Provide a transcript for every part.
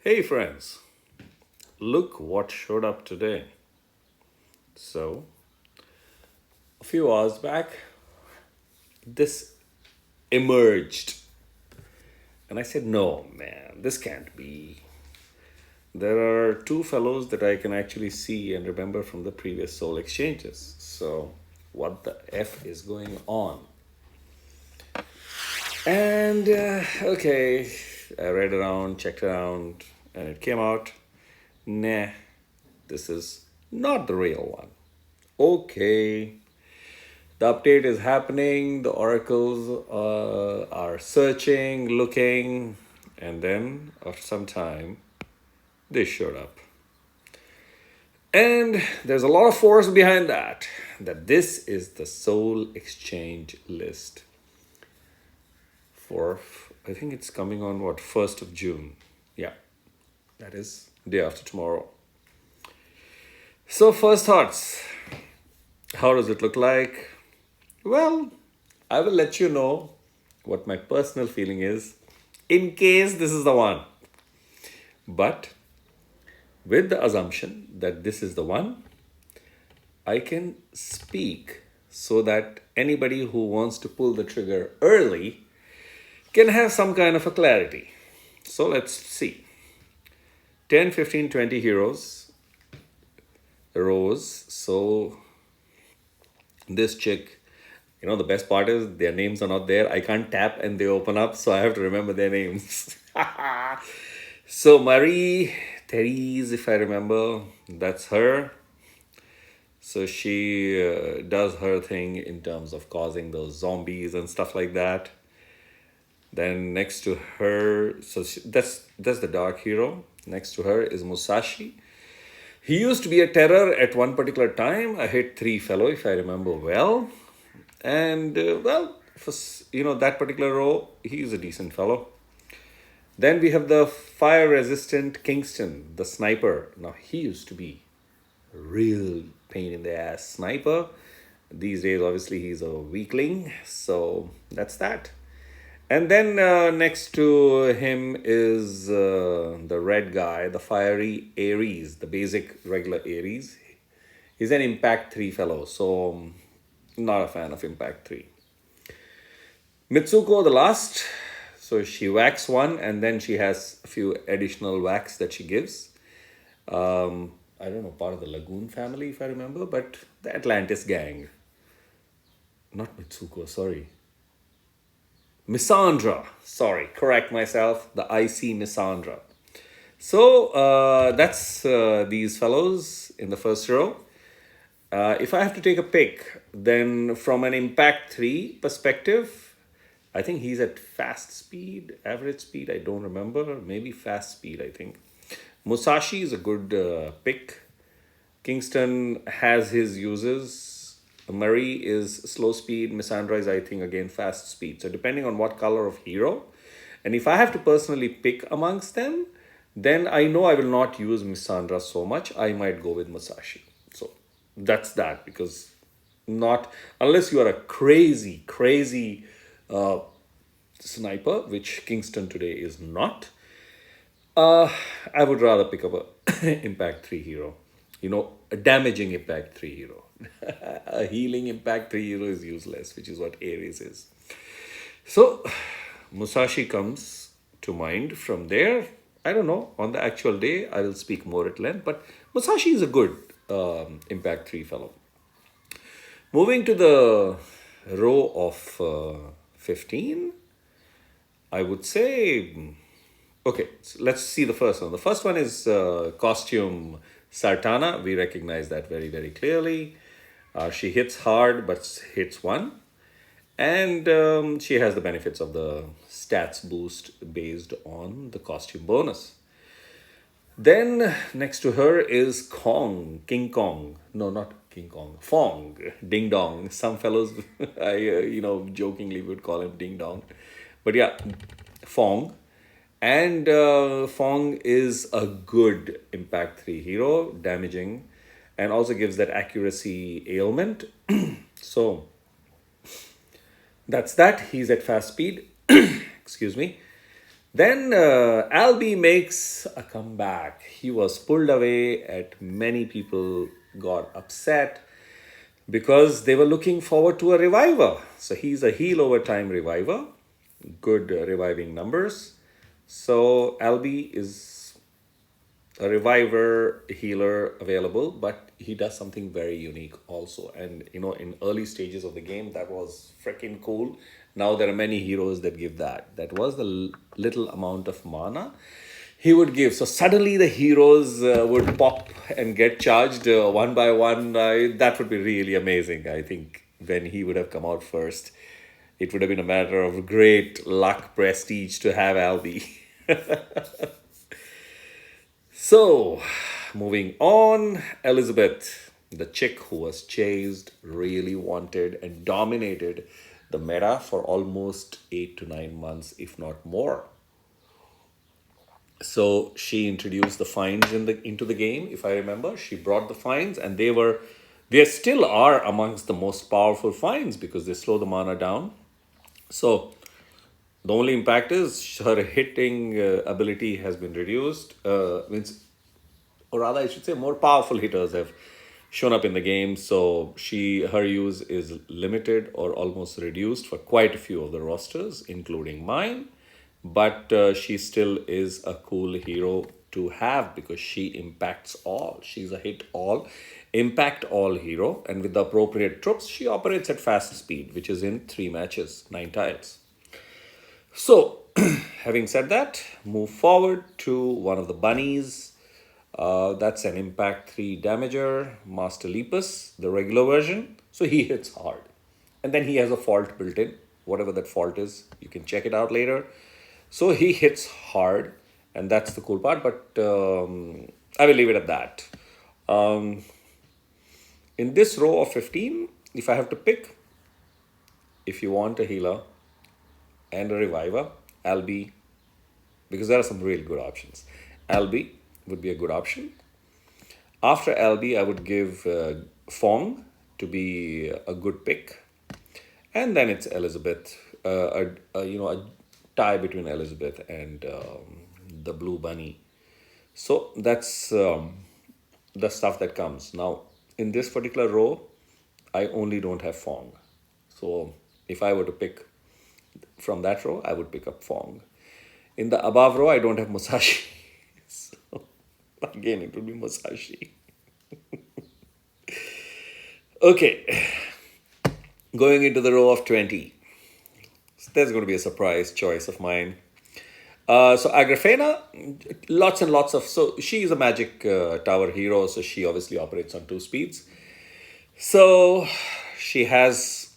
Hey friends, look what showed up today. So, a few hours back, this emerged. And I said, no, man, this can't be. There are two fellows that I can actually see and remember from the previous soul exchanges. So, what the F is going on? And, okay, I read around, checked around, and it came out nah, this is not the real one. Okay, the update is happening, the oracles are searching, looking, and then after some time, they showed up. And there's a lot of force behind that this is the soul exchange list for, I think it's coming on what, 1st of June. Yeah, that is day after tomorrow. So, first thoughts, how does it look like? Well, I will let you know what my personal feeling is in case this is the one. But with the assumption that this is the one, I can speak so that anybody who wants to pull the trigger early can have some kind of a clarity. So let's see. 10, 15, 20 heroes rose. So this chick, the best part is their names are not there. I can't tap and they open up, so I have to remember their names. So Marie Therese, if I remember, that's her. So she does her thing in terms of causing those zombies and stuff like that. Then next to her, that's the dark hero. Next to her is Musashi. He used to be a terror at one particular time. I hit three fellow, if I remember well. And well, for that particular row, he's a decent fellow. Then we have the fire resistant Kingston, the sniper. Now, he used to be a real pain in the ass sniper. These days, obviously, he's a weakling. So that's that. And then next to him is the red guy, the fiery Ares, the basic regular Ares. He's an Impact 3 fellow, so not a fan of Impact 3. Mitsuko, the last. So she whacks one and then she has a few additional whacks that she gives. I don't know, part of the Lagoon family, if I remember, but the Atlantis gang. Not Mitsuko, sorry. Missandra, sorry, correct myself, the IC Missandra. So that's these fellows in the first row. If I have to take a pick, then from an Impact 3 perspective, I think he's at fast speed, average speed, I don't remember. Maybe fast speed, I think. Musashi is a good pick. Kingston has his uses. Marie is slow speed. Missandra is, I think, again, fast speed. So depending on what color of hero, and if I have to personally pick amongst them, then I know I will not use Missandra so much. I might go with Musashi. So that's that, because not unless you are a crazy, crazy sniper, which Kingston today is not. I would rather pick up a Impact 3 hero. A damaging Impact 3 hero. A healing Impact 3 hero is useless, which is what Ares is. So, Musashi comes to mind from there. I don't know, on the actual day, I will speak more at length, but Musashi is a good Impact 3 fellow. Moving to the row of 15, I would say, okay, so let's see the first one. The first one is costume Sartana. We recognize that very, very clearly. She hits hard, but hits one. And she has the benefits of the stats boost based on the costume bonus. Then next to her is Kong, King Kong. No, not King Kong. Fong, Ding Dong. Some fellows, jokingly would call him Ding Dong. But yeah, Fong. And Fong is a good Impact 3 hero, damaging, and also gives that accuracy ailment. So that's that. He's at fast speed. Excuse me. Then Albie makes a comeback. He was pulled away at many people got upset because they were looking forward to a reviver. So he's a heel over time reviver, good reviving numbers. So Albie is a reviver healer available, but he does something very unique also. And in early stages of the game, that was freaking cool. Now there are many heroes that give that. That was the little amount of mana he would give. So suddenly the heroes would pop and get charged one by one. That would be really amazing. I think when he would have come out first, it would have been a matter of great luck, prestige to have Albie. So, moving on, Elizabeth, the chick who was chased, really wanted and dominated the meta for almost 8 to 9 months, if not more. So she introduced the finds into the game. If I remember, she brought the finds, and they still are amongst the most powerful finds because they slow the mana down. So the only impact is her hitting ability has been reduced. Means, or rather, I should say, more powerful hitters have shown up in the game. So her use is limited or almost reduced for quite a few of the rosters, including mine. But she still is a cool hero to have because she impacts all. She's a hit all, impact all hero, and with the appropriate troops, she operates at fast speed, which is in 3 matches, 9 tiles. So, having said that, move forward to one of the bunnies. That's an Impact 3 damager, Master Lepus, the regular version. So he hits hard. And then he has a fault built in, whatever that fault is. You can check it out later. So he hits hard, and that's the cool part, but I will leave it at that. Um, in this row of 15, if I have to pick, if you want a healer and a reviver, Albie, because there are some really good options. Albie would be a good option. After Albie, I would give Fong to be a good pick. And then it's Elizabeth, a tie between Elizabeth and the Blue Bunny. So that's the stuff that comes. Now, in this particular row, I only don't have Fong. So if I were to pick from that row, I would pick up Fong. In the above row, I don't have Musashi. So again, it would be Musashi. Okay, going into the row of 20. So there's going to be a surprise choice of mine. So Agrafena, lots and lots of. So she is a magic tower hero, so she obviously operates on 2 speeds. So she has,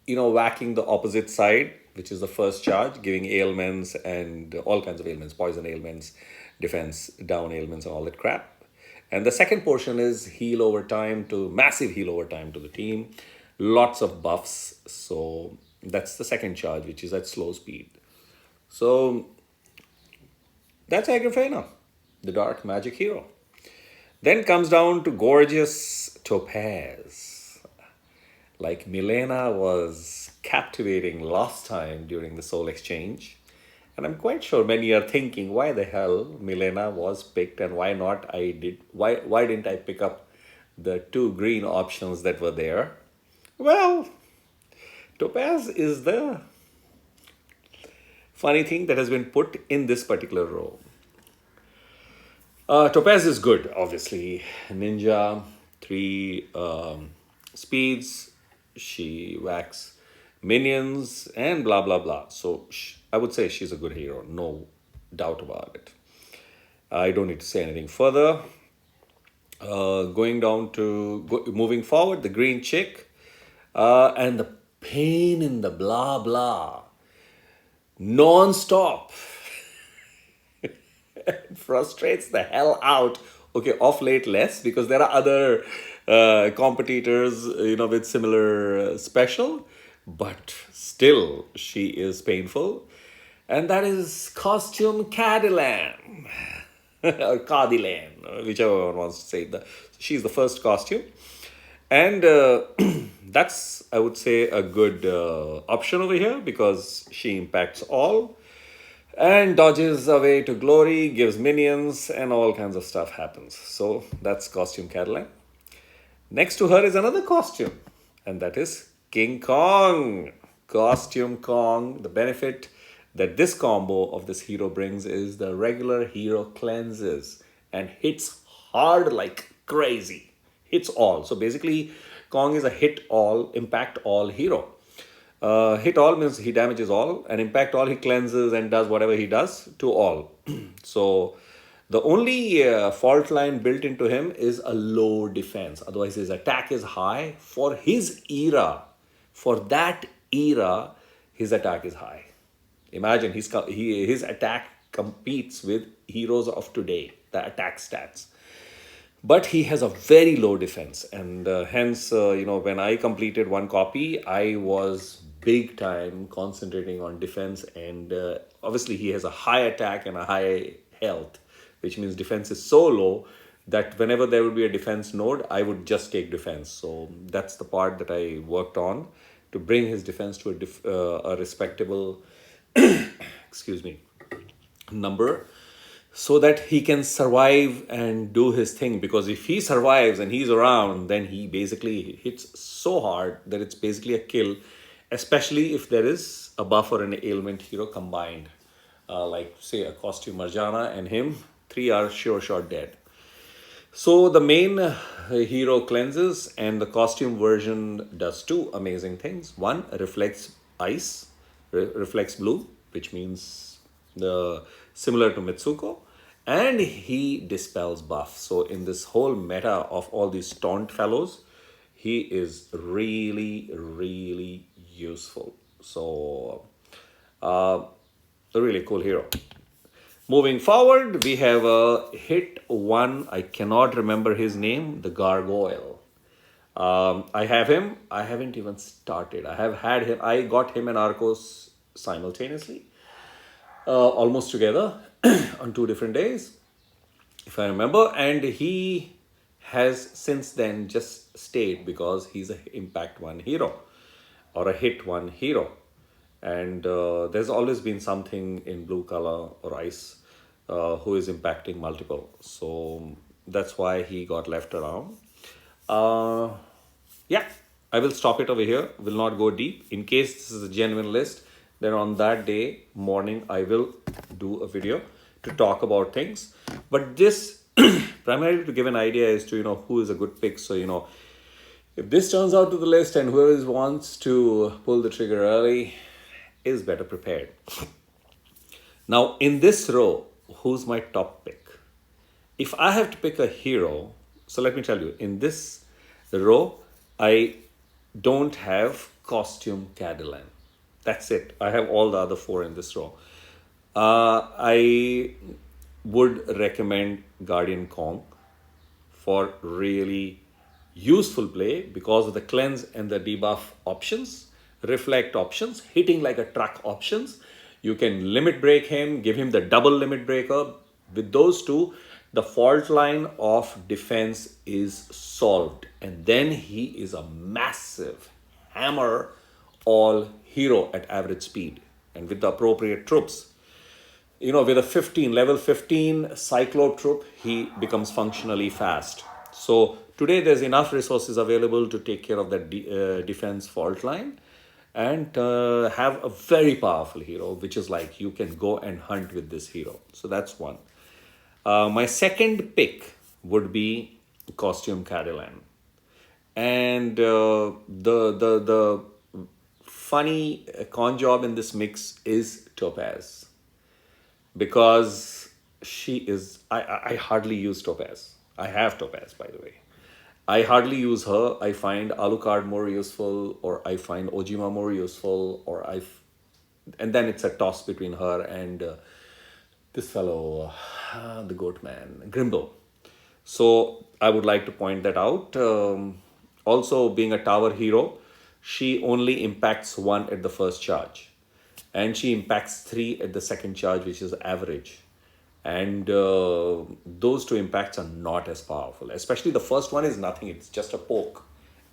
whacking the opposite side, which is the first charge, giving ailments and all kinds of ailments, poison ailments, defense down ailments, and all that crap. And the second portion is massive heal over time to the team, lots of buffs. So that's the second charge, which is at slow speed. So that's Agrafena, the dark magic hero. Then comes down to gorgeous Topaz. Like Milena was captivating last time during the Soul Exchange. And I'm quite sure many are thinking why the hell Milena was picked and why didn't I pick up the 2 green options that were there? Well, Topaz is the funny thing that has been put in this particular row. Topaz is good, obviously. Ninja, 3 speeds. She whacks minions and blah blah blah. So I would say she's a good hero, no doubt about it. I don't need to say anything further. Moving forward, the green chick and the pain in the blah blah, non-stop. Frustrates the hell out. Okay, off late less because there are other competitors, with similar special, but still she is painful, and that is costume Cadillac or Cadillac, whichever one wants to say that. She's the first costume, and that's, I would say, a good option over here because she impacts all. and dodges away to glory, gives minions, and all kinds of stuff happens. So that's costume Caroline. Next to her is another costume, and that is King Kong. Costume Kong. The benefit that this combo of this hero brings is the regular hero cleanses and hits hard like crazy. Hits all. So basically, Kong is a hit all, impact all hero. Hit all means he damages all, and impact all he cleanses and does whatever he does to all. So the only fault line built into him is a low defense. Otherwise, his attack is high. For his era, for that era, his attack is high. Imagine his attack competes with heroes of today, the attack stats. But he has a very low defense, and hence, when I completed one copy, I was big time concentrating on defense, and obviously he has a high attack and a high health, which means defense is so low that whenever there would be a defense node, I would just take defense. So that's the part that I worked on to bring his defense to a respectable, excuse me, number, so that he can survive and do his thing. Because if he survives and he's around, then he basically hits so hard that it's basically a kill, especially if there is a buff or an ailment hero combined. Like, say, a costume Marjana and him, three are sure shot dead. So the main hero cleanses, and the costume version does two amazing things. One, reflects ice, reflects blue, which means the similar to Mitsuko, and he dispels buff. So in this whole meta of all these taunt fellows, he is really, really useful. So a really cool hero. Moving forward, we have a hit one. I cannot remember his name, the Gargoyle. I have him. I haven't even started. I have had him. I got him and Arcos simultaneously, almost together on 2 different days, if I remember. And he has since then just stayed because he's a impact one hero or a hit one hero. And there's always been something in blue color or ice who is impacting multiple. So that's why he got left around. Uh, yeah, I will stop it over here. Will not go deep. In case this is a genuine list, then on that day morning I will do a video to talk about things. But this primarily to give an idea as to who is a good pick. So if this turns out to the list and whoever wants to pull the trigger early is better prepared. Now in this row, who's my top pick? If I have to pick a hero, so let me tell you, in this row, I don't have costume Cadillac. That's it. I have all the other 4 in this row. I would recommend Guardian Kong for really useful play because of the cleanse and the debuff options, reflect options, hitting like a truck options. You can limit break him, give him the double limit breaker. With those two, the fault line of defense is solved. And then he is a massive hammer all hero at average speed and with the appropriate troops. With a level 15 Cyclope troop, he becomes functionally fast. So today there's enough resources available to take care of that defense fault line and have a very powerful hero, which is like you can go and hunt with this hero. So that's one. My second pick would be costume Cadillac. And the funny con job in this mix is Topaz. Because she is, I hardly use Topaz. I have Topaz, by the way. I hardly use her. I find Alucard more useful, or I find Ojima more useful, and then it's a toss between her and this fellow, the goat man, Grimble. So I would like to point that out. Also, being a tower hero, she only impacts 1 at the first charge. And she impacts 3 at the second charge, which is average. And those 2 impacts are not as powerful. Especially the first one is nothing. It's just a poke.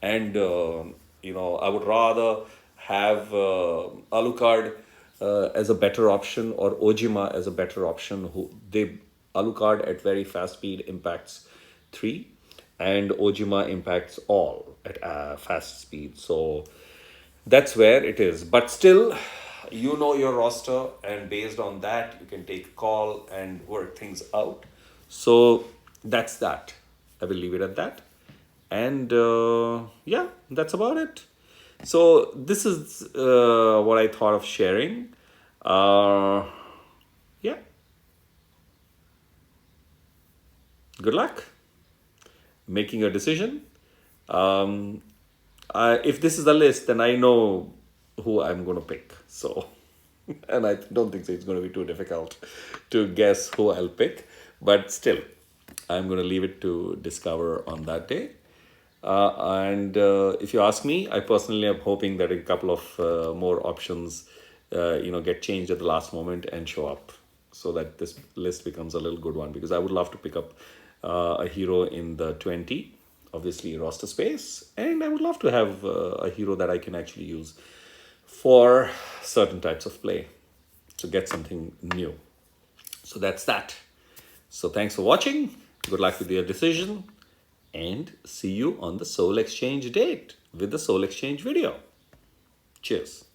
And, I would rather have Alucard as a better option, or Ojima as a better option. Alucard at very fast speed impacts 3, and Ojima impacts all at fast speed. So that's where it is. But still, you know your roster, and based on that, you can take a call and work things out. So that's that. I will leave it at that. And yeah, that's about it. So this is what I thought of sharing. Uh, yeah, good luck making a decision. Um, if this is a list, then I know who I'm going to pick. So, and I don't think it's going to be too difficult to guess who I'll pick. But still, I'm going to leave it to discover on that day. And if you ask me, I personally am hoping that a couple of more options, get changed at the last moment and show up, so that this list becomes a little good one. Because I would love to pick up a hero in the 20, obviously roster space, and I would love to have a hero that I can actually use for certain types of play to get something new. So that's that. So thanks for watching. Good luck with your decision, and see you on the Soul Exchange date with the Soul Exchange video. Cheers.